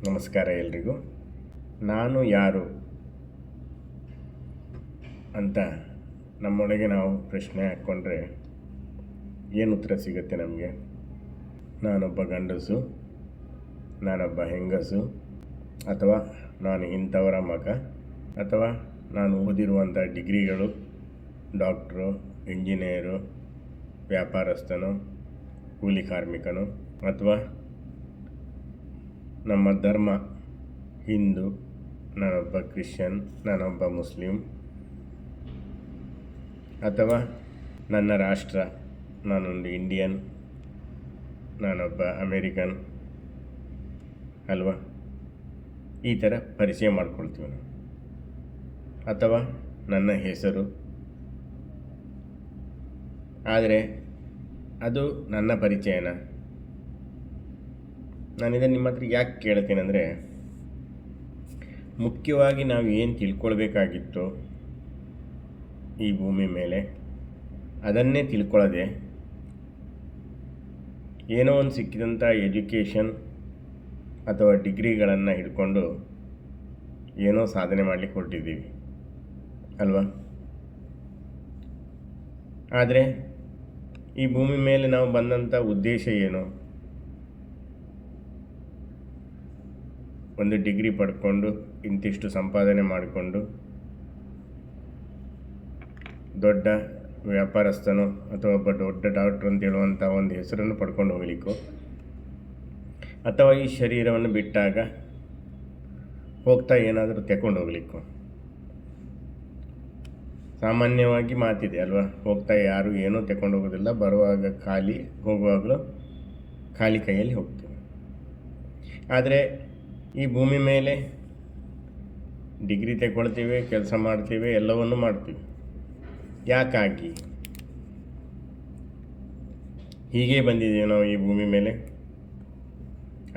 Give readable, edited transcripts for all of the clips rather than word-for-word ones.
ನಮಸ್ಕಾರ ಎಲ್ರಿಗೂ. ನಾನು ಯಾರು ಅಂತ ನಮ್ಮೊಳಗೆ ನಾವು ಪ್ರಶ್ನೆ ಹಾಕ್ಕೊಂಡ್ರೆ ಏನು ಉತ್ತರ ಸಿಗುತ್ತೆ ನಮಗೆ? ನಾನೊಬ್ಬ ಗಂಡಸು, ನಾನೊಬ್ಬ ಹೆಂಗಸು, ಅಥವಾ ನಾನು ಇಂಥವರ ಮಗ, ಅಥವಾ ನಾನು ಓದಿರುವಂಥ ಡಿಗ್ರಿಗಳು ಡಾಕ್ಟ್ರು, ಇಂಜಿನಿಯರು, ವ್ಯಾಪಾರಸ್ಥನು, ಕೂಲಿ ಕಾರ್ಮಿಕನು, ಅಥವಾ ನಮ್ಮ ಧರ್ಮ ಹಿಂದೂ, ನಾನೊಬ್ಬ ಕ್ರಿಶ್ಚಿಯನ್, ನಾನೊಬ್ಬ ಮುಸ್ಲಿಂ, ಅಥವಾ ನನ್ನ ರಾಷ್ಟ್ರ ನಾನೊಂದು ಇಂಡಿಯನ್, ನಾನೊಬ್ಬ ಅಮೇರಿಕನ್ ಅಲ್ವಾ? ಈ ಥರ ಪರಿಚಯ ಮಾಡ್ಕೊಳ್ತೀವಿ ನಾವು. ಅಥವಾ ನನ್ನ ಹೆಸರು. ಆದರೆ ಅದು ನನ್ನ ಪರಿಚಯನ? ನಾನಿದನ್ನು ನಿಮ್ಮ ಹತ್ರ ಯಾಕೆ ಕೇಳ್ತೀನಿ ಅಂದರೆ, ಮುಖ್ಯವಾಗಿ ನಾವು ಏನು ತಿಳ್ಕೊಳ್ಬೇಕಾಗಿತ್ತು ಈ ಭೂಮಿ ಮೇಲೆ ಅದನ್ನೇ ತಿಳ್ಕೊಳ್ಳೋದೆ, ಏನೋ ಒಂದು ಸಿಕ್ಕಿದಂಥ ಎಜುಕೇಷನ್ ಅಥವಾ ಡಿಗ್ರಿಗಳನ್ನು ಹಿಡ್ಕೊಂಡು ಏನೋ ಸಾಧನೆ ಮಾಡಲಿಕ್ಕೆ ಹೊರಟಿದ್ದೀವಿ ಅಲ್ವಾ? ಆದರೆ ಈ ಭೂಮಿ ಮೇಲೆ ನಾವು ಬಂದಂಥ ಉದ್ದೇಶ ಏನು? ಒಂದು ಡಿಗ್ರಿ ಪಡ್ಕೊಂಡು ಇಂತಿಷ್ಟು ಸಂಪಾದನೆ ಮಾಡಿಕೊಂಡು ದೊಡ್ಡ ವ್ಯಾಪಾರಸ್ಥನೋ ಅಥವಾ ಒಬ್ಬ ದೊಡ್ಡ ಡಾಕ್ಟ್ರು ಅಂತ ಹೇಳುವಂಥ ಒಂದು ಹೆಸರನ್ನು ಪಡ್ಕೊಂಡು ಹೋಗಲಿಕ್ಕೋ, ಅಥವಾ ಈ ಶರೀರವನ್ನು ಬಿಟ್ಟಾಗ ಹೋಗ್ತಾ ಏನಾದರೂ ತಗೊಂಡು ಹೋಗ್ಲಿಕ್ಕೋ? ಸಾಮಾನ್ಯವಾಗಿ ಮಾತಿದೆ ಅಲ್ವಾ, ಹೋಗ್ತಾ ಯಾರು ಏನೂ ತಗೊಂಡು ಹೋಗೋದಿಲ್ಲ, ಬರುವಾಗ ಖಾಲಿ, ಹೋಗುವಾಗಲೂ ಖಾಲಿ ಕೈಯಲ್ಲಿ ಹೋಗ್ತೀವಿ. ಆದರೆ ಈ ಭೂಮಿ ಮೇಲೆ ಡಿಗ್ರಿ ತಗೊಳ್ತೀವಿ, ಕೆಲಸ ಮಾಡ್ತೀವಿ, ಎಲ್ಲವನ್ನೂ ಮಾಡ್ತೀವಿ. ಯಾಕಾಗಿ? ಹೀಗೆ ಬಂದಿದ್ದೀವಿ ನಾವು ಈ ಭೂಮಿ ಮೇಲೆ,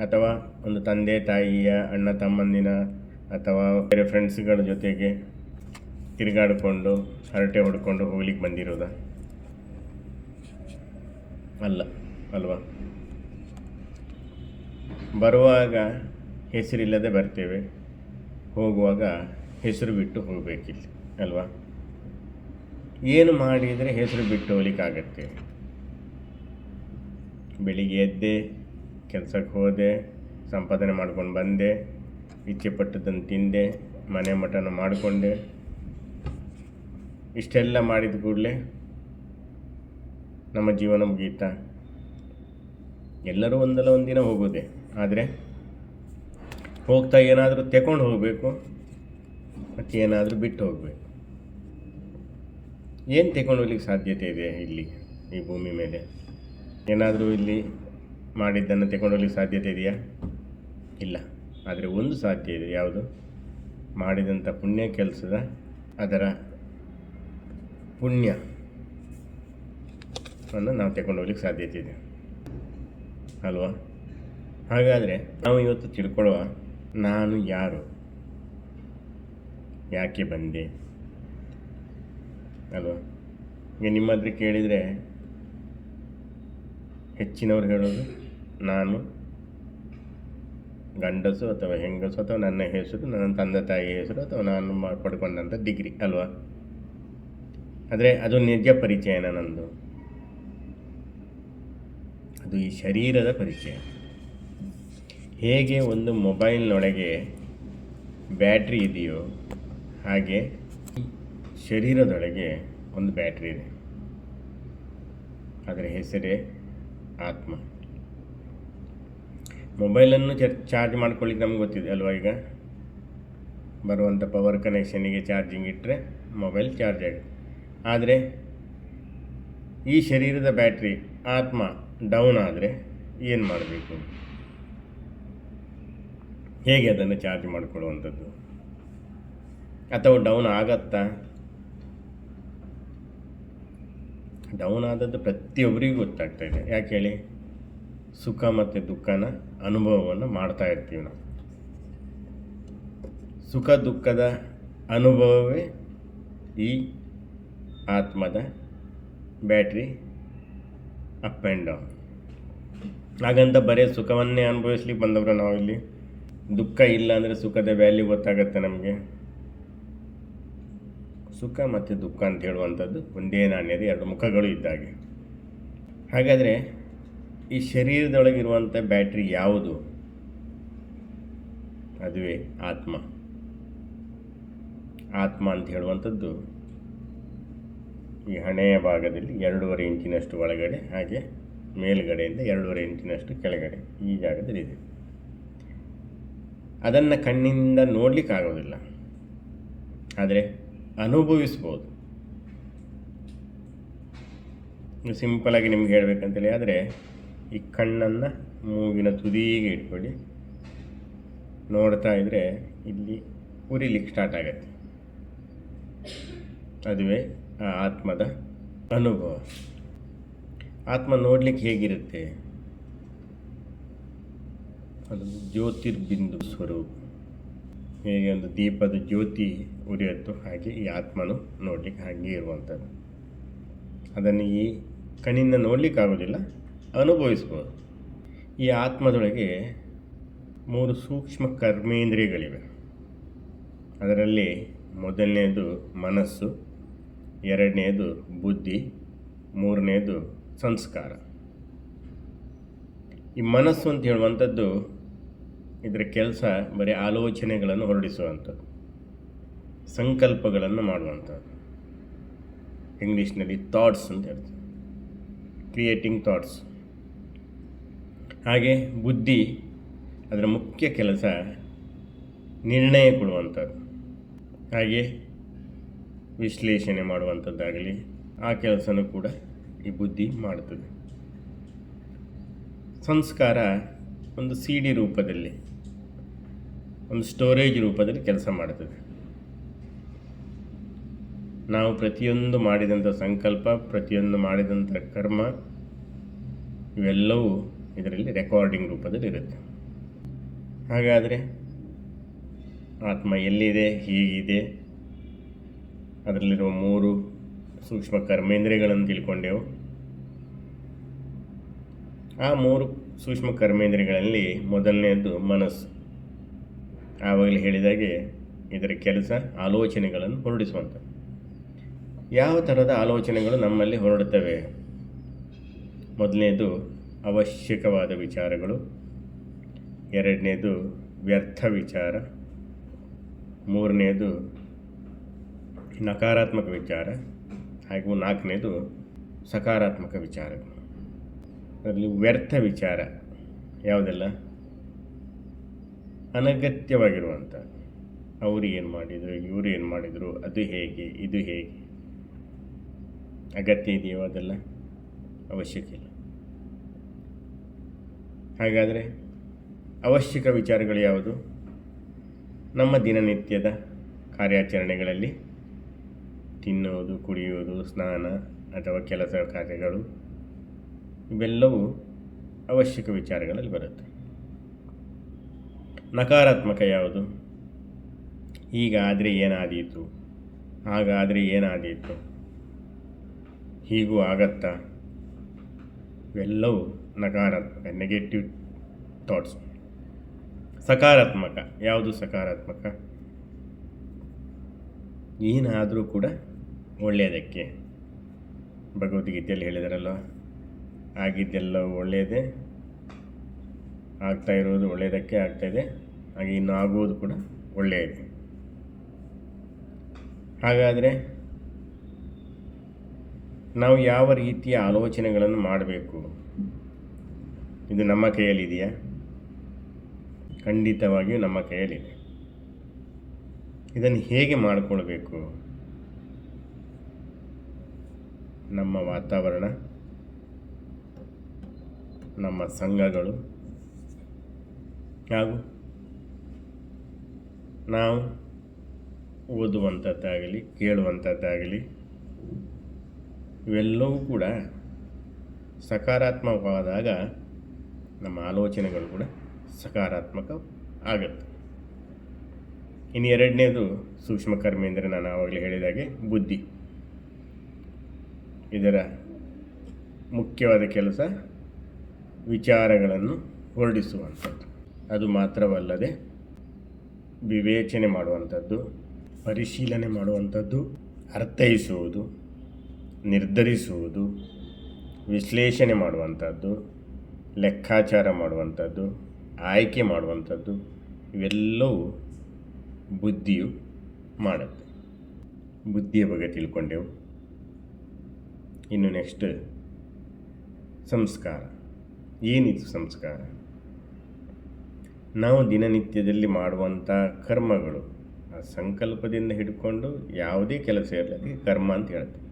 ಅಥವಾ ಒಂದು ತಂದೆ ತಾಯಿಯ, ಅಣ್ಣ ತಮ್ಮಂದಿನ, ಅಥವಾ ಬೇರೆ ಫ್ರೆಂಡ್ಸ್ಗಳ ಜೊತೆಗೆ ತಿರುಗಾಡಿಕೊಂಡು ಹರಟೆ ಹೊಡ್ಕೊಂಡು ಹೋಗ್ಲಿಕ್ಕೆ ಬಂದಿರೋದಾ? ಅಲ್ಲ ಅಲ್ವಾ? ಬರುವಾಗ ಹೆಸರಿಲ್ಲದೆ ಬರ್ತೇವೆ, ಹೋಗುವಾಗ ಹೆಸರು ಬಿಟ್ಟು ಹೋಗಬೇಕಿಲ್ಲ ಅಲ್ವಾ? ಏನು ಮಾಡಿದರೆ ಹೆಸರು ಬಿಟ್ಟು ಹೋಗ್ಲಿಕ್ಕಾಗತ್ತೆ? ಬೆಳಿಗ್ಗೆ ಎದ್ದೆ, ಕೆಲಸಕ್ಕೆ ಹೋದೆ, ಸಂಪಾದನೆ ಮಾಡ್ಕೊಂಡು ಬಂದೆ, ಇಚ್ಛೆ ಪಟ್ಟದ್ದನ್ನು ತಿಂದೆ, ಮನೆ ಮಠನ ಮಾಡಿಕೊಂಡೆ, ಇಷ್ಟೆಲ್ಲ ಮಾಡಿದ ಕೂಡಲೇ ನಮ್ಮ ಜೀವನ ಮುಗೀತಾ? ಎಲ್ಲರೂ ಒಂದಲ್ಲ ಒಂದಿನ ಹೋಗೋದೆ. ಆದರೆ ಹೋಗ್ತಾ ಏನಾದರೂ ತಗೊಂಡು ಹೋಗಬೇಕು, ಮತ್ತು ಏನಾದರೂ ಬಿಟ್ಟು ಹೋಗಬೇಕು. ಏನು ತಗೊಂಡು ಹೋಗ್ಲಿಕ್ಕೆ ಸಾಧ್ಯತೆ ಇದೆ ಇಲ್ಲಿ ಈ ಭೂಮಿ ಮೇಲೆ? ಏನಾದರೂ ಇಲ್ಲಿ ಮಾಡಿದ್ದನ್ನು ತಗೊಂಡು ಹೋಗ್ಲಿಕ್ಕೆ ಸಾಧ್ಯತೆ ಇದೆಯಾ? ಇಲ್ಲ. ಆದರೆ ಒಂದು ಸಾಧ್ಯ ಇದೆ. ಯಾವುದು? ಮಾಡಿದಂಥ ಪುಣ್ಯ ಕೆಲಸದ ಅದರ ಪುಣ್ಯವನ್ನು ನಾವು ತಗೊಂಡು ಹೋಗ್ಲಿಕ್ಕೆ ಸಾಧ್ಯತೆ ಇದೆ ಅಲ್ವಾ? ಹಾಗಾದರೆ ನಾವು ಇವತ್ತು ತಿಳ್ಕೊಳ್ಳುವ, ನಾನು ಯಾರು, ಯಾಕೆ ಬಂದೆ ಅಲ್ವಾ? ಈಗ ನಿಮ್ಮ ಹತ್ರ ಕೇಳಿದರೆ ಹೆಚ್ಚಿನವ್ರು ಹೇಳೋದು, ನಾನು ಗಂಡಸು ಅಥವಾ ಹೆಂಗಸು, ಅಥವಾ ನನ್ನ ಹೆಸರು, ನನ್ನ ತಂದೆ ತಾಯಿಯ ಹೆಸರು, ಅಥವಾ ನಾನು ಪಡ್ಕೊಂಡಂಥ ಡಿಗ್ರಿ ಅಲ್ವಾ? ಆದರೆ ಅದು ನಿಜ ಪರಿಚಯನ ನಂದು? ಅದು ಈ ಶರೀರದ ಪರಿಚಯ. ಹೇಗೆ ಒಂದು ಮೊಬೈಲ್ನೊಳಗೆ ಬ್ಯಾಟ್ರಿ ಇದೆಯೋ ಹಾಗೆ ಶರೀರದೊಳಗೆ ಒಂದು ಬ್ಯಾಟ್ರಿ ಇದೆ. ಅದರ ಹೆಸರೇ ಆತ್ಮ. ಮೊಬೈಲನ್ನು ಚಾರ್ಜ್ ಮಾಡ್ಕೊಳ್ಳಿಕ್ಕೆ ನಮ್ಗೆ ಗೊತ್ತಿದೆ ಅಲ್ವಾ? ಈಗ ಬರುವಂಥ ಪವರ್ ಕನೆಕ್ಷನಿಗೆ ಚಾರ್ಜಿಂಗ್ ಇಟ್ಟರೆ ಮೊಬೈಲ್ ಚಾರ್ಜ್ ಆಗುತ್ತೆ. ಆದರೆ ಈ ಶರೀರದ ಬ್ಯಾಟ್ರಿ ಆತ್ಮ ಡೌನ್ ಆದರೆ ಏನು ಮಾಡಬೇಕು? ಹೇಗೆ ಅದನ್ನು ಚಾರ್ಜ್ ಮಾಡಿಕೊಳ್ಳುವಂಥದ್ದು? ಅಥವಾ ಡೌನ್ ಆಗತ್ತಾ? ಡೌನ್ ಆದದ್ದು ಪ್ರತಿಯೊಬ್ಬರಿಗೂ ಗೊತ್ತಾಗ್ತಾ ಇದೆ. ಯಾಕೆ ಹೇಳಿ? ಸುಖ ಮತ್ತು ದುಃಖನ ಅನುಭವವನ್ನು ಮಾಡ್ತಾ ಇರ್ತೀವಿ ನಾವು. ಸುಖ ದುಃಖದ ಅನುಭವವೇ ಈ ಆತ್ಮದ ಬ್ಯಾಟ್ರಿ ಅಪ್ ಆ್ಯಂಡ್ ಡೌನ್. ಹಾಗಂತ ಬರೀ ಸುಖವನ್ನೇ ಅನುಭವಿಸ್ಲಿಕ್ಕೆ ಬಂದವರು ನಾವಿಲ್ಲಿ? ದುಃಖ ಇಲ್ಲ ಅಂದರೆ ಸುಖದ ವ್ಯಾಲ್ಯೂ ಗೊತ್ತಾಗತ್ತೆ ನಮಗೆ. ಸುಖ ಮತ್ತು ದುಃಖ ಅಂತ ಹೇಳುವಂಥದ್ದು ಒಂದೇ ನಾಣ್ಯದ ಎರಡು ಮುಖಗಳು ಇದ್ದಾಗೆ. ಹಾಗಾದರೆ ಈ ಶರೀರದೊಳಗಿರುವಂಥ ಬ್ಯಾಟ್ರಿ ಯಾವುದು? ಅದುವೇ ಆತ್ಮ. ಆತ್ಮ ಅಂತ ಹೇಳುವಂಥದ್ದು ಈ ಹಣೆಯ ಭಾಗದಲ್ಲಿ 2.5 ಇಂಚಿನಷ್ಟು ಒಳಗಡೆ, ಹಾಗೆ ಮೇಲುಗಡೆಯಿಂದ 2.5 ಇಂಚಿನಷ್ಟು ಕೆಳಗಡೆ ಈ ಜಾಗದಲ್ಲಿದೆ. ಅದನ್ನು ಕಣ್ಣಿಂದ ನೋಡಲಿಕ್ಕಾಗೋದಿಲ್ಲ, ಆದರೆ ಅನುಭವಿಸ್ಬೋದು. ಸಿಂಪಲಾಗಿ ನಿಮ್ಗೆ ಹೇಳಬೇಕಂತೇಳಿ ಆದರೆ ಈ ಕಣ್ಣನ್ನು ಮೂಗಿನ ತುದಿಗೆ ಇಟ್ಕೊಳ್ಳಿ, ನೋಡ್ತಾ ಇದ್ದರೆ ಇಲ್ಲಿ ಉರಿಲಿಕ್ಕೆ ಸ್ಟಾರ್ಟ್ ಆಗತ್ತೆ. ಅದುವೇ ಆ ಆತ್ಮದ ಅನುಭವ. ಆತ್ಮ ನೋಡಲಿಕ್ಕೆ ಹೇಗಿರುತ್ತೆ? ಅದು ಜ್ಯೋತಿರ್ಬಿಂದು ಸ್ವರೂಪ. ಹೇಗೆ ಒಂದು ದೀಪದ ಜ್ಯೋತಿ ಉರಿಯುತ್ತೋ ಹಾಗೆ ಈ ಆತ್ಮನು ನೋಡಲಿಕ್ಕೆ ಹಾಗೆ ಇರುವಂಥದ್ದು. ಅದನ್ನು ಈ ಕಣ್ಣಿಂದ ನೋಡಲಿಕ್ಕಾಗೋದಿಲ್ಲ, ಅನುಭವಿಸ್ಬೋದು. ಈ ಆತ್ಮದೊಳಗೆ 3 ಸೂಕ್ಷ್ಮ ಕರ್ಮೇಂದ್ರಿಯಗಳಿವೆ. ಅದರಲ್ಲಿ ಮೊದಲನೇದು ಮನಸ್ಸು, ಎರಡನೇದು ಬುದ್ಧಿ, ಮೂರನೇದು ಸಂಸ್ಕಾರ. ಈ ಮನಸ್ಸು ಅಂತ ಹೇಳುವಂಥದ್ದು ಇದರ ಕೆಲಸ ಬರೀ ಆಲೋಚನೆಗಳನ್ನು ಹೊರಡಿಸುವಂಥದ್ದು, ಸಂಕಲ್ಪಗಳನ್ನು ಮಾಡುವಂಥದ್ದು. ಇಂಗ್ಲೀಷ್ನಲ್ಲಿ ಥಾಟ್ಸ್ ಅಂತ ಹೇಳ್ತೀವಿ, ಕ್ರಿಯೇಟಿಂಗ್ ಥಾಟ್ಸ್. ಹಾಗೆ ಬುದ್ಧಿ ಅದರ ಮುಖ್ಯ ಕೆಲಸ ನಿರ್ಣಯ ಕೊಡುವಂಥದ್ದು, ಹಾಗೆ ವಿಶ್ಲೇಷಣೆ ಮಾಡುವಂಥದ್ದಾಗಲಿ ಆ ಕೆಲಸನೂ ಕೂಡ ಈ ಬುದ್ಧಿ ಮಾಡುತ್ತದೆ. ಸಂಸ್ಕಾರ ಒಂದು CD ರೂಪದಲ್ಲಿ, ಒಂದು ಸ್ಟೋರೇಜ್ ರೂಪದಲ್ಲಿ ಕೆಲಸ ಮಾಡುತ್ತದೆ. ನಾವು ಪ್ರತಿಯೊಂದು ಮಾಡಿದಂಥ ಸಂಕಲ್ಪ, ಪ್ರತಿಯೊಂದು ಮಾಡಿದಂಥ ಕರ್ಮ, ಇವೆಲ್ಲವೂ ಇದರಲ್ಲಿ ರೆಕಾರ್ಡಿಂಗ್ ರೂಪದಲ್ಲಿ ಇರುತ್ತೆ. ಹಾಗಾದರೆ ಆತ್ಮ ಎಲ್ಲಿದೆ, ಹೀಗಿದೆ, ಅದರಲ್ಲಿರುವ 3 ಸೂಕ್ಷ್ಮ ಕರ್ಮೇಂದ್ರಿಯಗಳನ್ನು ತಿಳ್ಕೊಂಡೆವು. ಆ 3 ಸೂಕ್ಷ್ಮ ಕರ್ಮೇಂದ್ರಿಯಗಳಲ್ಲಿ ಮೊದಲನೆಯದು ಮನಸ್ಸು. ಆವಾಗಲೇ ಹೇಳಿದಾಗೆ ಇದರ ಕೆಲಸ ಆಲೋಚನೆಗಳನ್ನು ಹೊರಡಿಸುವಂಥದ್ದು. ಯಾವ ಥರದ ಆಲೋಚನೆಗಳು ನಮ್ಮಲ್ಲಿ ಹೊರಡುತ್ತವೆ? ಮೊದಲನೇದು ಅವಶ್ಯಕವಾದ ವಿಚಾರಗಳು, ಎರಡನೇದು ವ್ಯರ್ಥ ವಿಚಾರ, ಮೂರನೇದು ನಕಾರಾತ್ಮಕ ವಿಚಾರ, ಹಾಗೂ ನಾಲ್ಕನೇದು ಸಕಾರಾತ್ಮಕ ವಿಚಾರಗಳು. ಅದರಲ್ಲಿ ವ್ಯರ್ಥ ವಿಚಾರ ಯಾವುದೆಲ್ಲ? ಅನಗತ್ಯವಾಗಿರುವಂಥ, ಅವರು ಏನು ಮಾಡಿದರು, ಇವರು ಏನು ಮಾಡಿದರು, ಅದು ಹೇಗೆ, ಇದು ಹೇಗೆ. ಅಗತ್ಯ ಇದೆಯೋ ಅದೆಲ್ಲ ಅವಶ್ಯಕ ಇಲ್ಲ. ಹಾಗಾದರೆ ಅವಶ್ಯಕ ವಿಚಾರಗಳು ಯಾವುದು? ನಮ್ಮ ದಿನನಿತ್ಯದ ಕಾರ್ಯಾಚರಣೆಗಳಲ್ಲಿ ತಿನ್ನುವುದು, ಕುಡಿಯುವುದು, ಸ್ನಾನ ಅಥವಾ ಕೆಲಸ ಕಾರ್ಯಗಳು, ಇವೆಲ್ಲವೂ ಅವಶ್ಯಕ ವಿಚಾರಗಳಲ್ಲಿ ಬರುತ್ತೆ. ನಕಾರಾತ್ಮಕ ಯಾವುದು? ಹೀಗಾದರೆ ಏನಾದೀತು, ಹಾಗಾದರೆ ಏನಾದೀತು, ಹೀಗೂ ಆಗತ್ತಾ, ಇವೆಲ್ಲವೂ ನಕಾರಾತ್ಮಕ, ನೆಗೆಟಿವ್ ಥಾಟ್ಸ್. ಸಕಾರಾತ್ಮಕ ಯಾವುದು? ಸಕಾರಾತ್ಮಕ ಏನಾದರೂ ಕೂಡ ಒಳ್ಳೆಯದಕ್ಕೆ. ಭಗವದ್ಗೀತೆಯಲ್ಲಿ ಹೇಳಿದಾರಲ್ವ, ಆಗಿದ್ದೆಲ್ಲ ಒಳ್ಳೆಯದೇ, ಆಗ್ತಾ ಇರೋದು ಒಳ್ಳೆಯದಕ್ಕೆ ಆಗ್ತಾಯಿದೆ, ಹಾಗೆ ಇನ್ನು ಆಗುವುದು ಕೂಡ ಒಳ್ಳೆಯದೇ. ಹಾಗಾದರೆ ನಾವು ಯಾವ ರೀತಿಯ ಆಲೋಚನೆಗಳನ್ನು ಮಾಡಬೇಕು? ಇದು ನಮ್ಮ ಕೈಯಲ್ಲಿದೆಯಾ? ಖಂಡಿತವಾಗಿಯೂ ನಮ್ಮ ಕೈಯಲ್ಲಿದೆ. ಇದನ್ನು ಹೇಗೆ ಮಾಡಿಕೊಳ್ಬೇಕು? ನಮ್ಮ ವಾತಾವರಣ, ನಮ್ಮ ಸಂಘಗಳು, ಹಾಗೂ ನಾವು ಓದುವಂಥದ್ದಾಗಲಿ ಕೇಳುವಂಥದ್ದಾಗಲಿ ಇವೆಲ್ಲವೂ ಕೂಡ ಸಕಾರಾತ್ಮಕವಾದಾಗ ನಮ್ಮ ಆಲೋಚನೆಗಳು ಕೂಡ ಸಕಾರಾತ್ಮಕ ಆಗುತ್ತೆ. ಇನ್ನು ಎರಡನೇದು ಸೂಕ್ಷ್ಮ ಕರ್ಮೇಂದ್ರ, ನಾನು ಆವಾಗಲೇ ಹೇಳಿದಾಗೆ ಬುದ್ಧಿ. ಇದರ ಮುಖ್ಯವಾದ ಕೆಲಸ ವಿಚಾರಗಳನ್ನು ಹೊರಡಿಸುವಂಥದ್ದು. ಅದು ಮಾತ್ರವಲ್ಲದೆ ವಿವೇಚನೆ ಮಾಡುವಂಥದ್ದು, ಪರಿಶೀಲನೆ ಮಾಡುವಂಥದ್ದು, ಅರ್ಥೈಸುವುದು, ನಿರ್ಧರಿಸುವುದು, ವಿಶ್ಲೇಷಣೆ ಮಾಡುವಂಥದ್ದು, ಲೆಕ್ಕಾಚಾರ ಮಾಡುವಂಥದ್ದು, ಆಯ್ಕೆ ಮಾಡುವಂಥದ್ದು, ಇವೆಲ್ಲವೂ ಬುದ್ಧಿಯು ಮಾಡುತ್ತೆ. ಬುದ್ಧಿಯ ಬಗ್ಗೆ ತಿಳ್ಕೊಂಡೆವು. ಇನ್ನು ನೆಕ್ಸ್ಟ್ ಸಂಸ್ಕಾರ. ಏನಿದು ಸಂಸ್ಕಾರ? ನಾವು ದಿನನಿತ್ಯದಲ್ಲಿ ಮಾಡುವಂಥ ಕರ್ಮಗಳು, ಆ ಸಂಕಲ್ಪದಿಂದ ಹಿಡ್ಕೊಂಡು ಯಾವುದೇ ಕೆಲಸ ಇರಲಿ ಕರ್ಮ ಅಂತ ಹೇಳ್ತೀವಿ.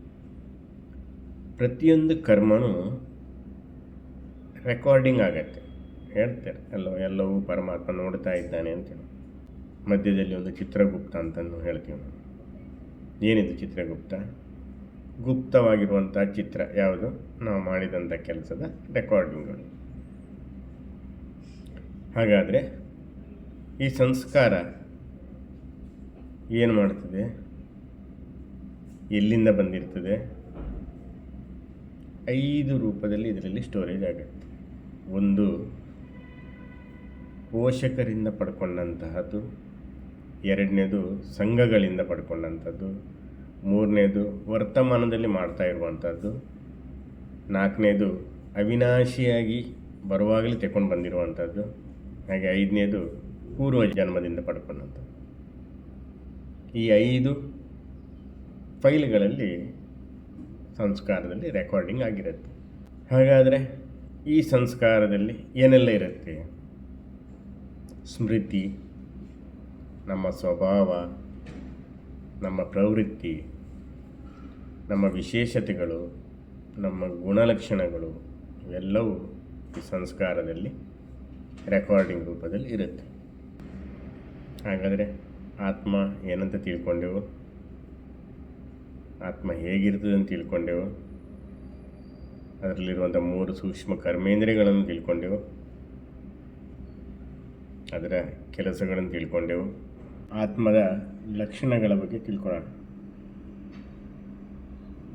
ಪ್ರತಿಯೊಂದು ಕರ್ಮನೂ ರೆಕಾರ್ಡಿಂಗ್ ಆಗತ್ತೆ. ಹೇಳ್ತಾರೆ ಎಲ್ಲವೂ ಪರಮಾತ್ಮ ನೋಡ್ತಾ ಇದ್ದಾನೆ ಅಂತೇಳಿ. ಮಧ್ಯದಲ್ಲಿ ಒಂದು ಚಿತ್ರಗುಪ್ತ ಅಂತಂದು ಹೇಳ್ತೀವಿ ನಾವು. ಏನಿದು ಚಿತ್ರಗುಪ್ತ? ಗುಪ್ತವಾಗಿರುವಂಥ ಚಿತ್ರ ಯಾವುದು? ನಾವು ಮಾಡಿದಂಥ ಕೆಲಸದ ರೆಕಾರ್ಡಿಂಗ್ಗಳು. ಹಾಗಾದರೆ ಈ ಸಂಸ್ಕಾರ ಏನು ಮಾಡ್ತದೆ? ಎಲ್ಲಿಂದ ಬಂದಿರ್ತದೆ? 5 ರೂಪದಲ್ಲಿ ಇದರಲ್ಲಿ ಸ್ಟೋರೇಜ್ ಆಗುತ್ತೆ. ಒಂದು, ಪೋಷಕರಿಂದ ಪಡ್ಕೊಂಡಂತಹದ್ದು. 2ನೇದು ಸಂಘಗಳಿಂದ ಪಡ್ಕೊಂಡಂಥದ್ದು. 3ನೇದು ವರ್ತಮಾನದಲ್ಲಿ ಮಾಡ್ತಾ ಇರುವಂಥದ್ದು. 4ನೇದು ಅವಿನಾಶಿಯಾಗಿ ಬರುವಾಗಲೇ ತಗೊಂಡು ಬಂದಿರುವಂಥದ್ದು. ಹಾಗೆ 5ನೇದು ಪೂರ್ವ ಜನ್ಮದಿಂದ ಪಡ್ಕೊಂಡಂಥದ್ದು. ಈ 5 ಫೈಲ್ಗಳಲ್ಲಿ ಸಂಸ್ಕಾರದಲ್ಲಿ ರೆಕಾರ್ಡಿಂಗ್ ಆಗಿರುತ್ತೆ. ಹಾಗಾದರೆ ಈ ಸಂಸ್ಕಾರದಲ್ಲಿ ಏನೆಲ್ಲ ಇರುತ್ತೆ? ಸ್ಮೃತಿ, ನಮ್ಮ ಸ್ವಭಾವ, ನಮ್ಮ ಪ್ರವೃತ್ತಿ, ನಮ್ಮ ವಿಶೇಷತೆಗಳು, ನಮ್ಮ ಗುಣಲಕ್ಷಣಗಳು ಇವೆಲ್ಲವೂ ಈ ಸಂಸ್ಕಾರದಲ್ಲಿ ರೆಕಾರ್ಡಿಂಗ್ ರೂಪದಲ್ಲಿ ಇರುತ್ತೆ. ಹಾಗಾದರೆ ಆತ್ಮ ಏನಂತ ತಿಳ್ಕೊಂಡೆವು? ಆತ್ಮ ಹೇಗಿರ್ತದೆ ಅಂತ ತಿಳ್ಕೊಂಡೆವು. ಅದರಲ್ಲಿರುವಂಥ 3 ಸೂಕ್ಷ್ಮ ಕರ್ಮೇಂದ್ರಿಯಗಳನ್ನು ತಿಳ್ಕೊಂಡೆವು. ಅದರ ಕೆಲಸಗಳನ್ನು ತಿಳ್ಕೊಂಡೆವು. ಆತ್ಮದ ಲಕ್ಷಣಗಳ ಬಗ್ಗೆ ತಿಳ್ಕೊಳ್ಳೋಣ.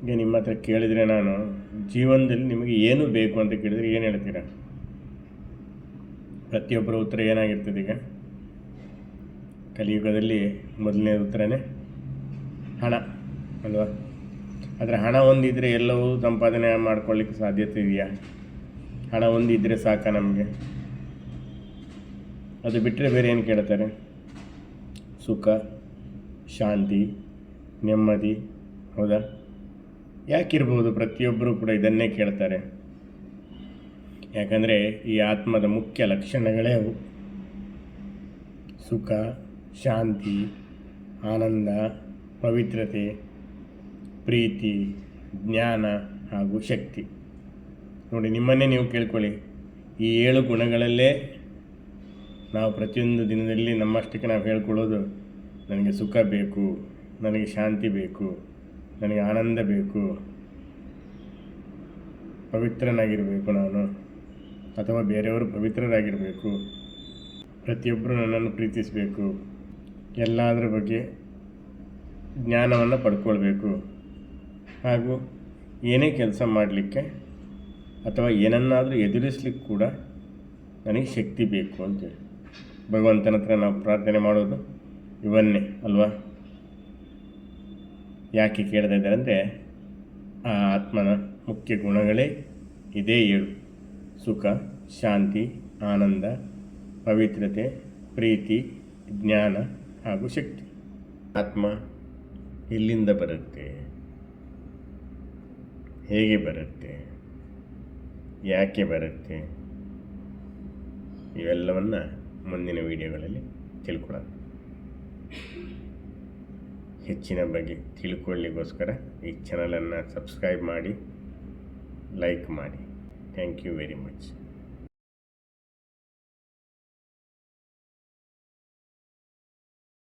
ಈಗ ನಿಮ್ಮ ಹತ್ರ ಕೇಳಿದರೆ, ನಾನು ಜೀವನದಲ್ಲಿ ನಿಮಗೆ ಏನು ಬೇಕು ಅಂತ ಕೇಳಿದರೆ ಏನು ಹೇಳ್ತೀರಾ? ಪ್ರತಿಯೊಬ್ಬರ ಉತ್ತರ ಏನಾಗಿರ್ತದೆ? ಈಗ ಕಲಿಯುಗದಲ್ಲಿ ಮೊದಲನೇ ಉತ್ತರನೇ ಹಣ ಅಲ್ವಾ? ಆದರೆ ಹಣ ಒಂದಿದ್ದರೆ ಎಲ್ಲವೂ ಸಂಪಾದನೆ ಮಾಡ್ಕೊಳ್ಳಿಕ್ಕೆ ಸಾಧ್ಯತೆ ಇದೆಯಾ? ಹಣ ಒಂದಿದ್ದರೆ ಸಾಕ ನಮಗೆ? ಅದು ಬಿಟ್ಟರೆ ಬೇರೆ ಏನು ಕೇಳ್ತಾರೆ? ಸುಖ, ಶಾಂತಿ, ನೆಮ್ಮದಿ, ಹೌದಾ? ಯಾಕಿರ್ಬೋದು ಪ್ರತಿಯೊಬ್ಬರೂ ಕೂಡ ಇದನ್ನೇ ಕೇಳ್ತಾರೆ? ಯಾಕಂದರೆ ಈ ಆತ್ಮದ ಮುಖ್ಯ ಲಕ್ಷಣಗಳೇ ಅವು. ಸುಖ, ಶಾಂತಿ, ಆನಂದ, ಪವಿತ್ರತೆ, ಪ್ರೀತಿ, ಜ್ಞಾನ ಹಾಗೂ ಶಕ್ತಿ. ನೋಡಿ, ನಿಮ್ಮನ್ನೇ ನೀವು ಕೇಳ್ಕೊಳ್ಳಿ. ಈ 7 ಗುಣಗಳಲ್ಲೇ ನಾವು ಪ್ರತಿಯೊಂದು ದಿನದಲ್ಲಿ ನಮ್ಮಷ್ಟಕ್ಕೆ ನಾವು ಹೇಳ್ಕೊಳ್ಳೋದು, ನನಗೆ ಸುಖ ಬೇಕು, ನನಗೆ ಶಾಂತಿ ಬೇಕು, ನನಗೆ ಆನಂದ ಬೇಕು, ಪವಿತ್ರನಾಗಿರಬೇಕು ನಾನು, ಅಥವಾ ಬೇರೆಯವರು ಪವಿತ್ರರಾಗಿರಬೇಕು, ಪ್ರತಿಯೊಬ್ಬರು ನನ್ನನ್ನು ಪ್ರೀತಿಸಬೇಕು, ಎಲ್ಲದರ ಬಗ್ಗೆ ಜ್ಞಾನವನ್ನು ಪಡ್ಕೊಳ್ಬೇಕು, ಹಾಗೂ ಏನೇ ಕೆಲಸ ಮಾಡಲಿಕ್ಕೆ ಅಥವಾ ಏನನ್ನಾದರೂ ಎದುರಿಸಲಿಕ್ಕೆ ಕೂಡ ನನಗೆ ಶಕ್ತಿ ಬೇಕು ಅಂತೇಳಿ ಭಗವಂತನ ಹತ್ರ ನಾವು ಪ್ರಾರ್ಥನೆ ಮಾಡೋದು ಇವನ್ನೇ ಅಲ್ವಾ? ಯಾಕೆ ಕೇಳ್ತಾ ಇದ್ದಾರೆ ಅಂದರೆ, ಆ ಆತ್ಮನ ಮುಖ್ಯ ಗುಣಗಳೇ ಇದೇ 7: ಸುಖ, ಶಾಂತಿ, ಆನಂದ, ಪವಿತ್ರತೆ, ಪ್ರೀತಿ, ಜ್ಞಾನ ಹಾಗೂ ಶಕ್ತಿ. ಆತ್ಮ ಎಲ್ಲಿಂದ ಬರುತ್ತೆ? ಹೇಗೆ ಬರುತ್ತೆ? ಯಾಕೆ ಬರುತ್ತೆ? ಇವೆಲ್ಲವನ್ನು ಮುಂದಿನ ವಿಡಿಯೋಗಳಲ್ಲಿ ತಿಳ್ಕೊಳ್ಳೋಣ. ಹೆಚ್ಚಿನ ಬಗ್ಗೆ ತಿಳ್ಕೊಳ್ಳಿಕ್ಕೋಸ್ಕರ ಈ ಚಾನಲನ್ನು ಸಬ್ಸ್ಕ್ರೈಬ್ ಮಾಡಿ, ಲೈಕ್ ಮಾಡಿ. Thank you very much.